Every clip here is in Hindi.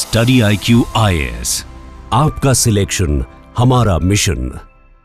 स्टडी IQ IAS, आपका सिलेक्शन हमारा मिशन।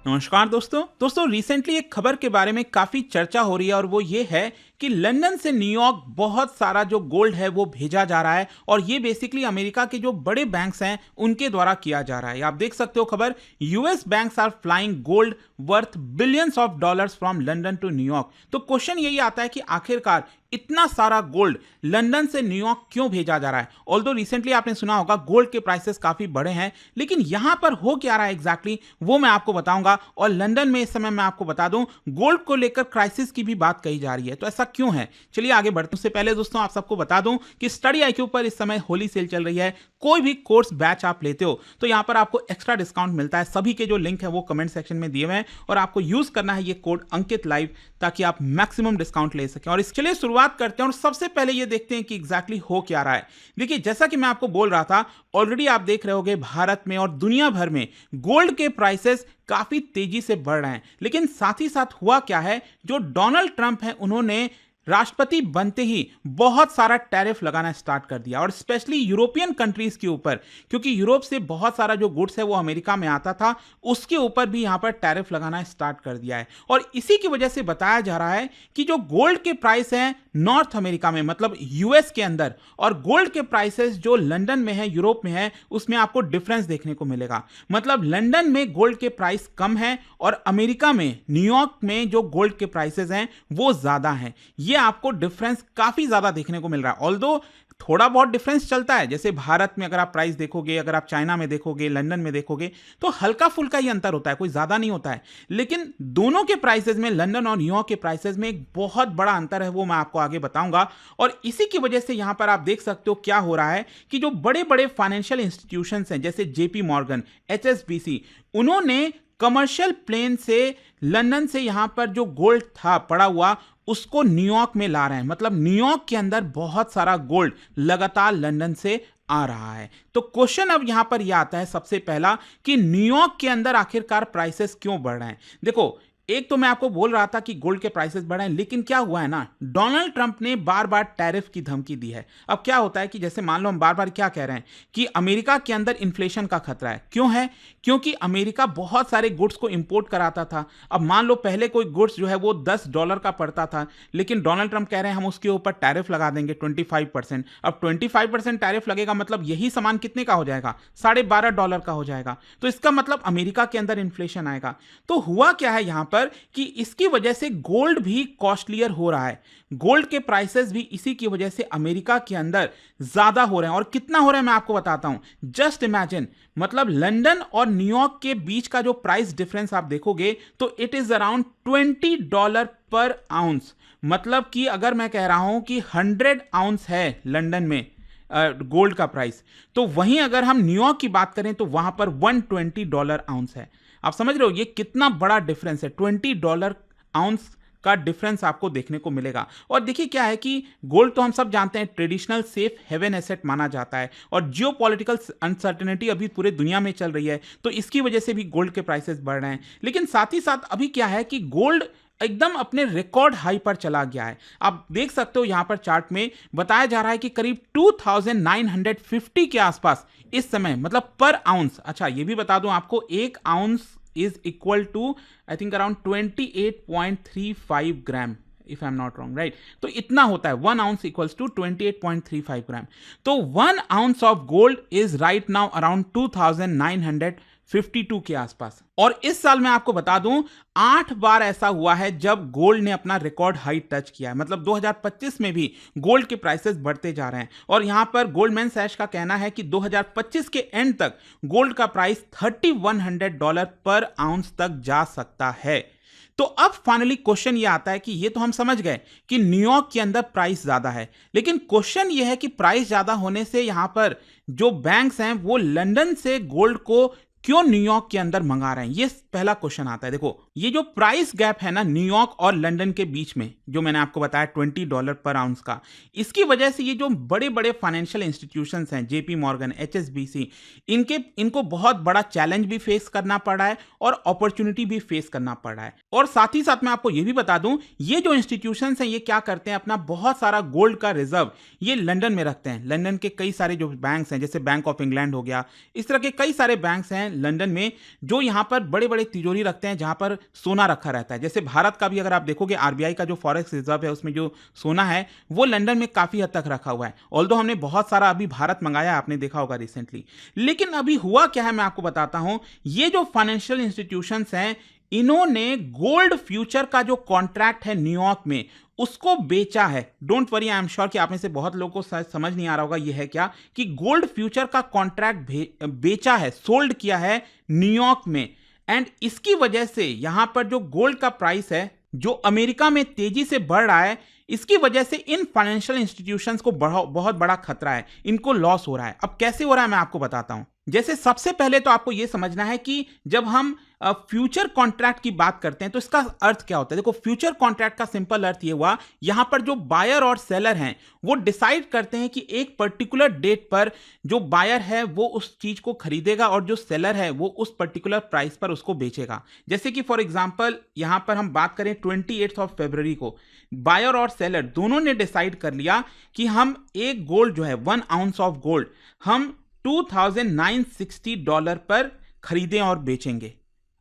नमस्कार दोस्तों रिसेंटली एक खबर के बारे में काफी चर्चा हो रही है और वो ये है कि लंदन से न्यूयॉर्क बहुत सारा जो गोल्ड है वो भेजा जा रहा है और ये बेसिकली अमेरिका के जो बड़े बैंक्स हैं उनके द्वारा किया जा रहा है। आप देख सकते हो खबर, US banks are flying gold worth billions of dollars from London to New York. तो क्वेश्चन यही आता है कि आखिरकार इतना सारा गोल्ड लंदन से न्यूयॉर्क क्यों भेजा जा रहा है। ऑल्दो रिसेंटली आपने सुना होगा गोल्ड के प्राइसेस काफी बढ़े हैं, लेकिन यहां पर हो क्या रहा है एग्जैक्टली वो मैं आपको बताऊंगा। और लंदन में इस समय मैं आपको बता दूं गोल्ड को लेकर क्राइसिस की भी बात कही जा रही है, तो ऐसा क्यों है। चलिए आगे बढ़ते हैं। उससे पहले दोस्तों आप सबको बता दूं कि स्टडी IQ पर इस समय होली सेल चल रही है। कोई भी कोर्स बैच आप लेते हो तो यहां पर आपको एक्स्ट्रा डिस्काउंट मिलता है। सभी के जो लिंक है वो कमेंट सेक्शन में दिए हुए हैं और आपको यूज करना है ये कोड अंकित लाइव ताकि आप मैक्सिमम डिस्काउंट ले सकें। और इसके लिए शुरुआत करते हैं और सबसे पहले ये देखते हैं कि एग्जैक्टली हो क्या रहा है। देखिए जैसा कि मैं आपको बोल रहा था, ऑलरेडी आप देख रहे होगे भारत में और दुनिया भर में गोल्ड के प्राइसेस काफी तेजी से बढ़ रहे हैं। लेकिन साथ ही साथ हुआ क्या है, जो डोनाल्ड ट्रंप है उन्होंने राष्ट्रपति बनते ही बहुत सारा टैरिफ लगाना स्टार्ट कर दिया और स्पेशली यूरोपियन कंट्रीज के ऊपर, क्योंकि यूरोप से बहुत सारा जो गुड्स है वो अमेरिका में आता था, उसके ऊपर भी यहां पर टैरिफ लगाना स्टार्ट कर दिया है। और इसी की वजह से बताया जा रहा है कि जो गोल्ड के प्राइस हैं नॉर्थ अमेरिका में मतलब यूएस के अंदर और गोल्ड के प्राइसेस जो लंदन में है, यूरोप में है, उसमें आपको डिफरेंस देखने को मिलेगा। मतलब लंदन में गोल्ड के प्राइस कम है और अमेरिका में न्यूयॉर्क में जो गोल्ड के प्राइसेस हैं वो ज्यादा हैं। ये आपको डिफरेंस काफी ज्यादा देखने को मिल रहा है। ऑल्दो थोड़ा बहुत डिफरेंस चलता है, जैसे भारत में अगर आप प्राइस देखोगे, अगर आप चाइना में देखोगे, लंदन में देखोगे तो हल्का फुल्का ही अंतर होता है, कोई ज्यादा नहीं होता है। लेकिन दोनों के प्राइसेस में, लंदन और न्यूयॉर्क के प्राइसेस में एक बहुत बड़ा अंतर है, वो मैं आपको आगे बताऊंगा। और इसी की वजह से यहां पर आप देख सकते हो क्या हो रहा है कि जो बड़े बड़े फाइनेंशियल इंस्टीट्यूशंस हैं जैसे JP मॉर्गन, HSBC, उन्होंने कमर्शियल प्लेन से लंदन से यहां पर जो गोल्ड था पड़ा हुआ उसको न्यूयॉर्क में ला रहे हैं। मतलब न्यूयॉर्क के अंदर बहुत सारा गोल्ड लगातार लंदन से आ रहा है। तो क्वेश्चन अब यहां पर यह आता है सबसे पहला कि न्यूयॉर्क के अंदर आखिरकार प्राइसेस क्यों बढ़ रहे हैं। देखो एक तो मैं आपको बोल रहा था कि गोल्ड के प्राइसेस बढ़े हैं, लेकिन क्या हुआ है ना, डोनाल्ड ट्रंप ने बार बार टैरिफ की धमकी दी है। अब क्या होता है कि जैसे मान लो हम बार बार क्या कह रहे हैं कि अमेरिका के अंदर इन्फ्लेशन का खतरा है। क्यों है? क्योंकि अमेरिका बहुत सारे गुड्स को इंपोर्ट कराता था। अब मान लो पहले कोई गुड्स जो है वो $10 का पड़ता था, लेकिन डोनाल्ड ट्रंप कह रहे हैं हम उसके ऊपर टैरिफ लगा देंगे 25%। अब 25% टैरिफ लगेगा, मतलब यही सामान कितने का हो जाएगा? $12.5 का हो जाएगा। तो इसका मतलब अमेरिका के अंदर इन्फ्लेशन आएगा। तो हुआ क्या है यहां पर कि इसकी वजह से गोल्ड भी कॉस्टलियर हो रहा है। गोल्ड के प्राइसेस भी इसी की वजह से अमेरिका के अंदर ज्यादा हो रहे हैं। और कितना हो रहा है मैं आपको बताता हूं। जस्ट इमेजिन, मतलब लंदन और न्यूयॉर्क के बीच का जो प्राइस डिफरेंस आप देखोगे तो इट इज अराउंड $20 पर आउंस। मतलब कि अगर मैं कह रहा हूं कि 100 आउंस है लंदन में गोल्ड का प्राइस, तो वहीं अगर हम न्यूयॉर्क की बात करें तो वहां पर $120 आउंस है। आप समझ रहे हो ये कितना बड़ा डिफरेंस है। $20 आउंस का डिफरेंस आपको देखने को मिलेगा। और देखिए क्या है कि गोल्ड तो हम सब जानते हैं ट्रेडिशनल सेफ हेवन एसेट माना जाता है और जियोपॉलिटिकल अनसर्टेनिटी अभी पूरे दुनिया में चल रही है, तो इसकी वजह से भी गोल्ड के प्राइसेस बढ़ रहे हैं। लेकिन साथ ही साथ अभी क्या है कि गोल्ड एकदम अपने रिकॉर्ड हाई पर चला गया है। आप देख सकते हो यहां पर चार्ट में बताया जा रहा है कि करीब 2950 के आसपास इस समय, मतलब पर आउंस। अच्छा ये भी बता दूं आपको, एक ounce is equal to I think around 28.35 gram, if I am not wrong, right. तो इतना होता है, 1 आउंस इक्वल्स टू 28.35 ग्राम। तो 1 ounce of gold is right now around 2952 के आसपास। और इस साल मैं आपको बता दूं 8 बार ऐसा हुआ है जब गोल्ड ने अपना रिकॉर्ड हाई टच किया है। मतलब 2025 में भी गोल्ड के प्राइसेस बढ़ते जा रहे हैं। और यहां पर गोल्डमैन सैच का कहना है कि 2025 के एंड तक गोल्ड का प्राइस $3100 पर आउंस तक जा सकता है। तो अब फाइनली क्वेश्चन ये आता है कि ये तो हम समझ गए कि न्यूयॉर्क के अंदर प्राइस ज्यादा है, लेकिन क्वेश्चन ये है कि प्राइस ज्यादा होने से यहां पर जो बैंक्स हैं वो लंदन से गोल्ड को क्यों न्यूयॉर्क के अंदर मंगा रहे हैं, ये पहला क्वेश्चन आता है। देखो, ये जो प्राइस गैप है ना न्यूयॉर्क और लंदन के बीच में, जो मैंने आपको बताया $20 पर आउंस का, इसकी वजह से ये जो बड़े बड़े फाइनेंशियल इंस्टीट्यूशंस हैं, जेपी मॉर्गन, एचएसबीसी, इनको बहुत बड़ा चैलेंज भी फेस करना पड़ा है और अपॉर्चुनिटी भी फेस करना पड़ा है। और साथ ही साथ मैं आपको ये भी बता दूं, ये जो इंस्टीट्यूशंस हैं ये क्या करते हैं, अपना बहुत सारा गोल्ड का रिजर्व ये लंदन में रखते हैं। लंदन के कई सारे जो बैंक्स हैं, जैसे बैंक ऑफ इंग्लैंड हो गया, इस तरह के कई सारे बैंक्स हैं लंदन में जो यहां पर बड़े बड़े तिजोरी रखते हैं जहां पर सोना रखा रहता है। जैसे भारत का भी अगर आप देखोगे, आरबीआई का जो फॉरेक्स रिजर्व है उसमें जो सोना है वो लंदन में काफी हद तक रखा हुआ है। ऑल्दो हमने बहुत सारा अभी भारत मंगाया, आपने देखा होगा रिसेंटली। लेकिन अभी हुआ क्या है मैं आपको बताता हूं। ये जो फाइनेंशियल इंस्टीट्यूशंस हैं, इन्होंने गोल्ड फ्यूचर का जो कॉन्ट्रैक्ट है न्यूयॉर्क में उसको बेचा है। Don't worry, I am sure कि आप में से बहुत लोगों को समझ नहीं आ रहा होगा ये है क्या, कि गोल्ड फ्यूचर का कॉन्ट्रैक्ट बेचा है, सोल्ड किया है न्यूयॉर्क में। एंड इसकी वजह से यहां पर जो गोल्ड का प्राइस है जो अमेरिका में तेजी से बढ़ रहा है, इसकी वजह से इन फाइनेंशियल इंस्टीट्यूशंस को बहुत बड़ा खतरा है, इनको लॉस हो रहा है। अब कैसे हो रहा है मैं आपको बताता हूं। जैसे सबसे पहले तो आपको यह समझना है कि जब हम फ्यूचर कॉन्ट्रैक्ट की बात करते हैं तो इसका अर्थ क्या होता है। देखो, फ्यूचर कॉन्ट्रैक्ट का सिंपल अर्थ यह हुआ, यहां पर जो बायर और सेलर हैं वो डिसाइड करते हैं कि एक पर्टिकुलर डेट पर जो बायर है वो उस चीज को खरीदेगा और जो सेलर है वो उस पर्टिकुलर प्राइस पर उसको बेचेगा। जैसे कि फॉर एग्जांपल यहां पर हम बात करें 28 फरवरी को, बायर और सेलर दोनों ने डिसाइड कर लिया कि हम एक गोल्ड जो है 1 आउंस ऑफ गोल्ड हम $2,960 पर खरीदें और बेचेंगे।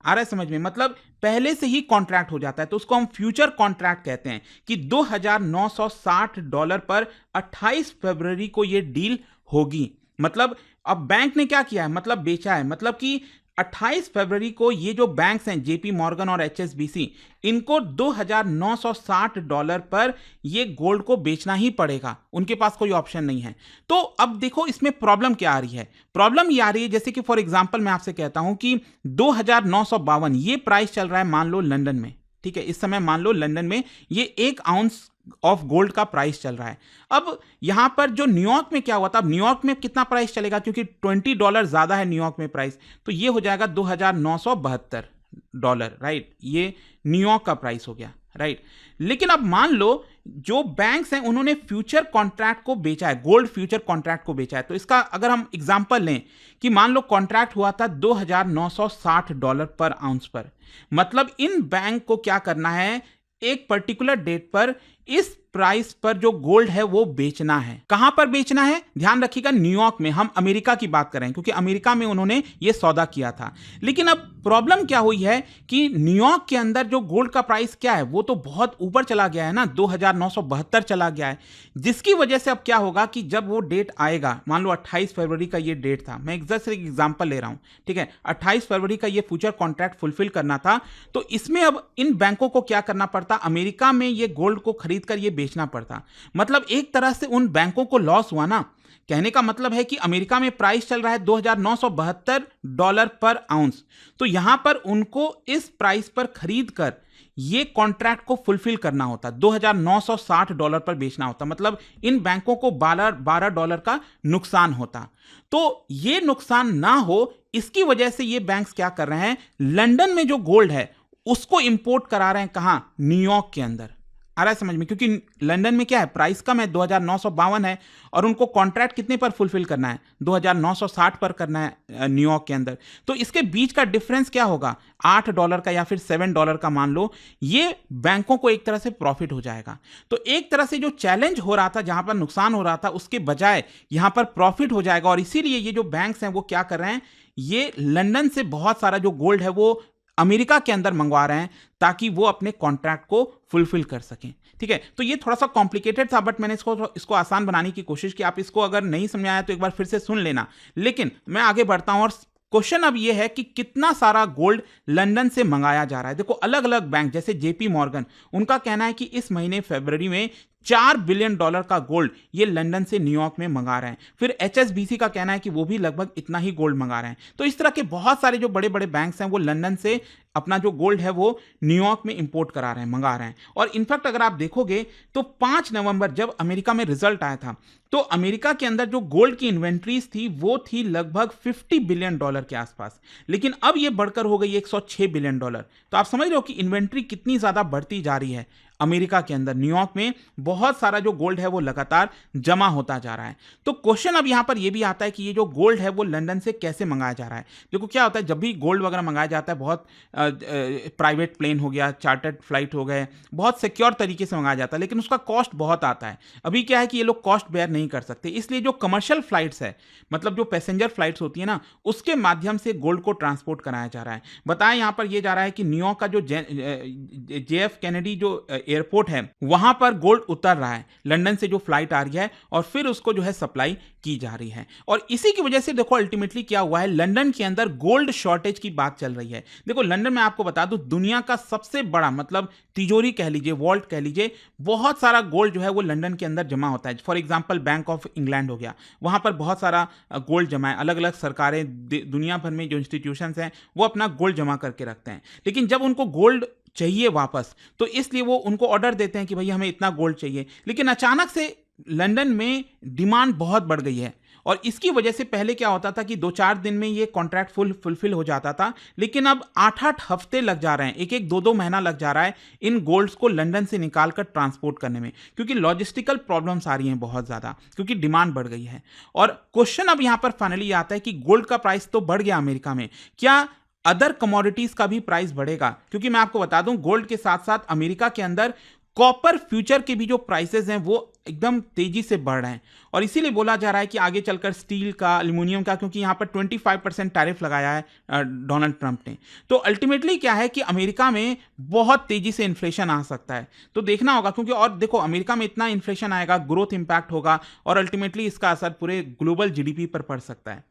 आ रहा है समझ में? मतलब पहले से ही कॉन्ट्रैक्ट हो जाता है, तो उसको हम फ्यूचर कॉन्ट्रैक्ट कहते हैं कि $2,960 पर 28 फरवरी को यह डील होगी। मतलब अब बैंक ने क्या किया है, मतलब बेचा है, मतलब कि 28 फरवरी को ये जो बैंक्स हैं जेपी मॉर्गन और एचएसबीसी, इनको $2,960 पर ये गोल्ड को बेचना ही पड़ेगा, उनके पास कोई ऑप्शन नहीं है। तो अब देखो इसमें प्रॉब्लम क्या आ रही है। प्रॉब्लम ये आ रही है, जैसे कि फॉर एग्जांपल मैं आपसे कहता हूं कि 2,952 ये प्राइस चल रहा है मान लो लंदन में, ठीक है, इस समय मान लो लंदन में ये 1 आउंस ऑफ गोल्ड का प्राइस चल रहा है। अब यहां पर जो न्यूयॉर्क में क्या हुआ था, अब न्यूयॉर्क में कितना प्राइस चलेगा, क्योंकि $20 ज्यादा है न्यूयॉर्क में प्राइस, तो ये हो जाएगा $2,972, राइट। ये न्यूयॉर्क का प्राइस हो गया, राइट। लेकिन अब मान लो जो बैंक्स हैं उन्होंने फ्यूचर कॉन्ट्रैक्ट को बेचा है, गोल्ड फ्यूचर कॉन्ट्रैक्ट को बेचा है। तो इसका अगर हम एग्जांपल लें कि मान लो कॉन्ट्रैक्ट हुआ था $2,960 पर आउंस पर, मतलब इन बैंक को क्या करना है, एक पर्टिकुलर डेट पर इस प्राइस पर जो गोल्ड है वो बेचना है। कहां पर बेचना है, ध्यान रखिएगा, न्यूयॉर्क में। हम अमेरिका की बात कर रहे हैं क्योंकि अमेरिका में उन्होंने ये सौदा किया था। लेकिन अब प्रॉब्लम क्या हुई है कि न्यूयॉर्क के अंदर जो गोल्ड का प्राइस क्या है वो तो बहुत ऊपर चला गया है ना, 2,972 चला गया है, जिसकी वजह से अब क्या होगा कि जब वो डेट आएगा, मान लो 28 फरवरी का ये डेट था, मैं जस्ट एक एग्जांपल ले रहा हूं, ठीक है, 28 फरवरी का ये फ्यूचर कॉन्ट्रैक्ट फुलफिल करना था, तो इसमें अब इन बैंकों को क्या करना पड़ता, अमेरिका में ये गोल्ड को खरीद कर ये बेचना पड़ता। मतलब एक तरह से उन बैंकों को लॉस हुआ ना। कहने का मतलब है कि अमेरिका में प्राइस चल रहा है $2,972 पर आउंस, तो यहां पर उनको इस प्राइस पर खरीद कर ये कॉन्ट्रैक्ट को फुलफिल करना होता, $2,960 पर बेचना होता। मतलब इन बैंकों को $12 का नुकसान होता। तो ये नुकसान ना हो इसकी वजह से ये बैंक्स क्या कर रहे हैं, लंदन में जो गोल्ड है उसको इंपोर्ट करा रहे हैं। कहां, न्यूयॉर्क के अंदर। आ रहा है समझ में? क्योंकि लंदन में क्या है, प्राइस कम है, 2,952 है, और उनको कॉन्ट्रैक्ट कितने पर फुलफिल करना है, 2,960 पर करना है न्यूयॉर्क के अंदर। तो इसके बीच का डिफरेंस क्या होगा, $8 का या फिर $7 का मान लो, ये बैंकों को एक तरह से प्रॉफिट हो जाएगा। तो एक तरह से जो चैलेंज हो रहा था, जहां पर नुकसान हो रहा था, उसके बजाय यहां पर प्रॉफिट हो जाएगा। और इसीलिए ये जो बैंक्स हैं वो क्या कर रहे हैं, ये लंदन से बहुत सारा जो गोल्ड है वो अमेरिका के अंदर मंगवा रहे हैं ताकि वो अपने कॉन्ट्रैक्ट को फुलफिल कर सकें। ठीक है, तो ये थोड़ा सा कॉम्प्लिकेटेड था, बट मैंने इसको आसान बनाने की कोशिश की। आप इसको अगर नहीं समझ आया तो एक बार फिर से सुन लेना। लेकिन मैं आगे बढ़ता हूं और क्वेश्चन अब ये है कि कितना सारा गोल्ड लंदन से मंगाया जा रहा है। देखो, अलग अलग बैंक जैसे जेपी मॉर्गन, उनका कहना है कि इस महीने फरवरी में $4 बिलियन का गोल्ड ये लंदन से न्यूयॉर्क में मंगा रहे हैं। फिर HSBC का कहना है कि वो भी लगभग इतना ही गोल्ड मंगा रहे हैं। तो इस तरह के बहुत सारे जो बड़े बड़े बैंक्स हैं वो लंदन से अपना जो गोल्ड है वो न्यूयॉर्क में इंपोर्ट करा रहे हैं, मंगा रहे हैं। और इनफैक्ट अगर आप देखोगे तो 5 नवंबर जब अमेरिका में रिजल्ट आया था तो अमेरिका के अंदर जो गोल्ड की इन्वेंट्रीज थी वो थी लगभग $50 बिलियन के आसपास, लेकिन अब ये बढ़कर हो गई $106 बिलियन। तो आप समझ रहे हो कि इन्वेंट्री कितनी ज्यादा बढ़ती जा रही है। अमेरिका के अंदर न्यूयॉर्क में बहुत सारा जो गोल्ड है वो लगातार जमा होता जा रहा है। तो क्वेश्चन अब यहां पर ये भी आता है कि ये जो गोल्ड है वो लंदन से कैसे मंगाया जा रहा है। देखो क्या होता है, जब भी गोल्ड वगैरह मंगाया जाता है, बहुत प्राइवेट प्लेन हो गया, चार्टर्ड फ्लाइट हो गए, बहुत सिक्योर तरीके से मंगाया जाता है, लेकिन उसका कॉस्ट बहुत आता है। अभी क्या है कि ये लोग कॉस्ट बेयर नहीं कर सकते, इसलिए जो कमर्शियल फ्लाइट्स है, मतलब जो पैसेंजर फ्लाइट्स होती है ना, उसके माध्यम से गोल्ड को ट्रांसपोर्ट कराया जा रहा है। बताएं यहां पर ये जा रहा है कि न्यूयॉर्क का जो JF कैनेडी जो एयरपोर्ट है वहां पर गोल्ड उतर रहा है, लंदन से जो फ्लाइट आ रही है और फिर उसको जो है सप्लाई की जा रही है। और इसी की वजह से देखो अल्टीमेटली क्या हुआ है, लंदन के अंदर गोल्ड शॉर्टेज की बात चल रही है। देखो लंदन में आपको बता दूं दुनिया का सबसे बड़ा मतलब तिजोरी कह लीजिए, वॉल्ट कह लीजिए, बहुत सारा गोल्ड जो है वो लंदन के अंदर जमा होता है। For example bank of England हो गया, वहां पर बहुत सारा गोल्ड जमा है। अलग अलग सरकारें दुनिया भर में जो इंस्टीट्यूशंस हैं वो अपना गोल्ड जमा करके रखते हैं, लेकिन जब उनको गोल्ड चाहिए वापस तो इसलिए वो उनको ऑर्डर देते हैं कि भैया हमें इतना गोल्ड चाहिए। लेकिन अचानक से लंदन में डिमांड बहुत बढ़ गई है और इसकी वजह से पहले क्या होता था कि 2-4 दिन में ये कॉन्ट्रैक्ट फुलफिल हो जाता था, लेकिन अब 8-8 हफ्ते लग जा रहे हैं, 1-1 2-2 महीना लग जा रहा है इन गोल्ड्स को लंदन से निकाल कर ट्रांसपोर्ट करने में, क्योंकि लॉजिस्टिकल प्रॉब्लम्स आ रही हैं बहुत ज़्यादा, क्योंकि डिमांड बढ़ गई है। और क्वेश्चन अब यहाँ पर फाइनली आता है कि गोल्ड का प्राइस तो बढ़ गया अमेरिका में, क्या अदर कमोडिटीज का भी प्राइस बढ़ेगा? क्योंकि मैं आपको बता दूं गोल्ड के साथ साथ अमेरिका के अंदर कॉपर फ्यूचर के भी जो प्राइसेस हैं वो एकदम तेजी से बढ़ रहे हैं और इसीलिए बोला जा रहा है कि आगे चलकर स्टील का, एल्यूमिनियम का, क्योंकि यहां पर 25% टैरिफ लगाया है डोनाल्ड ट्रंप ने, तो अल्टीमेटली क्या है कि अमेरिका में बहुत तेजी से इन्फ्लेशन आ सकता है। तो देखना होगा, क्योंकि और देखो अमेरिका में इतना इन्फ्लेशन आएगा, ग्रोथ इंपैक्ट होगा और अल्टीमेटली इसका असर पूरे ग्लोबल GDP पर पड़ सकता है।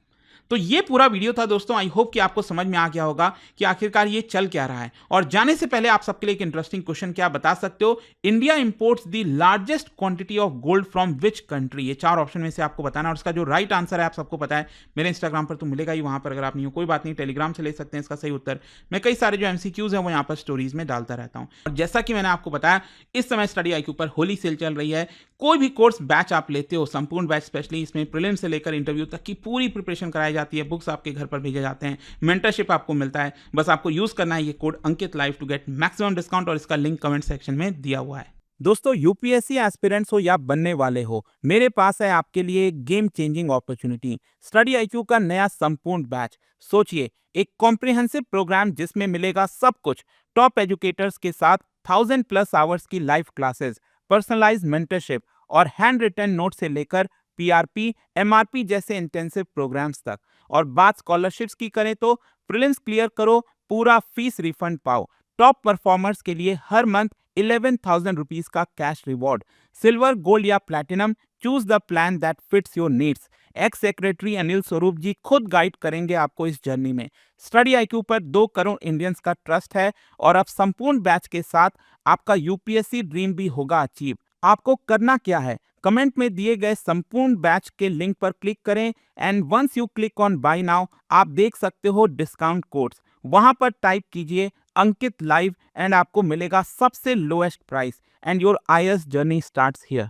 तो ये पूरा वीडियो था दोस्तों, आई होप कि आपको समझ में आ गया होगा कि आखिरकार ये चल क्या रहा है। और जाने से पहले आप सबके लिए एक इंटरेस्टिंग क्वेश्चन क्या बता सकते हो, India imports the largest quantity of gold from which country? ये 4 ऑप्शन में से आपको बताना और इसका जो राइट आंसर है आप सबको पता है, मेरे इंस्टाग्राम पर तो मिलेगा ही, वहां पर अगर आप नहीं हो कोई बात नहीं, टेलीग्राम से ले सकते हैं इसका सही उत्तर। मैं कई सारे जो MCQs हैं वो यहाँ पर स्टोरीज में डालता रहता हूँ। और जैसा कि मैंने आपको बताया इस समय स्टडी IQ पर होली सेल चल रही है। कोई भी कोर्स बैच आप लेते हो, संपूर्ण बैच स्पेशली, इसमें प्रीलिम से लेकर इंटरव्यू तक की पूरी प्रिपरेशन कराई जाती है, बुक्स आपके घर पर भेजे जाते हैं, मेंटरशिप आपको मिलता है। बस आपको यूज करना है ये code Ankit live to get maximum discount और इसका लिंक कमेंट सेक्शन में दिया हुआ है। दोस्तों यूपीएससी एस्पिरेंट्स हो या बनने वाले हो, मेरे पास है आपके लिए एक game changing opportunity, study IQ का नया संपूर्ण बैच। सोचिए, एक कॉम्प्रिहेंसिव प्रोग्राम जिसमें मिलेगा सब कुछ, टॉप एजुकेटर्स के साथ 1000+ आवर्स की लाइव क्लासेस, पर्सनलाइज्ड मेंटरशिप और हैंड रिटन नोट से लेकर PRP, MRP जैसे इंटेंसिव प्रोग्राम्स तक। और बात स्कॉलरशिप्स की करें तो प्रीलिम्स क्लियर करो, पूरा फीस रिफंड पाओ। टॉप परफॉर्मर्स के लिए हर मंथ 11,000 रुपीज का कैश रिवॉर्ड। सिल्वर, गोल्ड या platinum, choose the plan that fits your needs. X secretary Anil Swarup जी खुद गाइड करेंगे आपको इस जर्नी में। स्टडी IQ पर 2 करोड़ इंडियंस का ट्रस्ट है और अब संपूर्ण बैच के साथ आपका UPSC ड्रीम भी होगा अचीव। आपको करना क्या है, कमेंट में दिए गए संपूर्ण बैच के लिंक पर क्लिक करें and once you click on buy now आप देख सकते हो डिस्काउंट कोड्स, वहां पर टाइप कीजिए अंकित लाइव एंड आपको मिलेगा सबसे lowest price and your IAS journey starts here.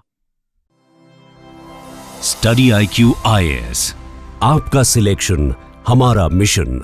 Study IQ IAS, आपका सिलेक्शन हमारा मिशन।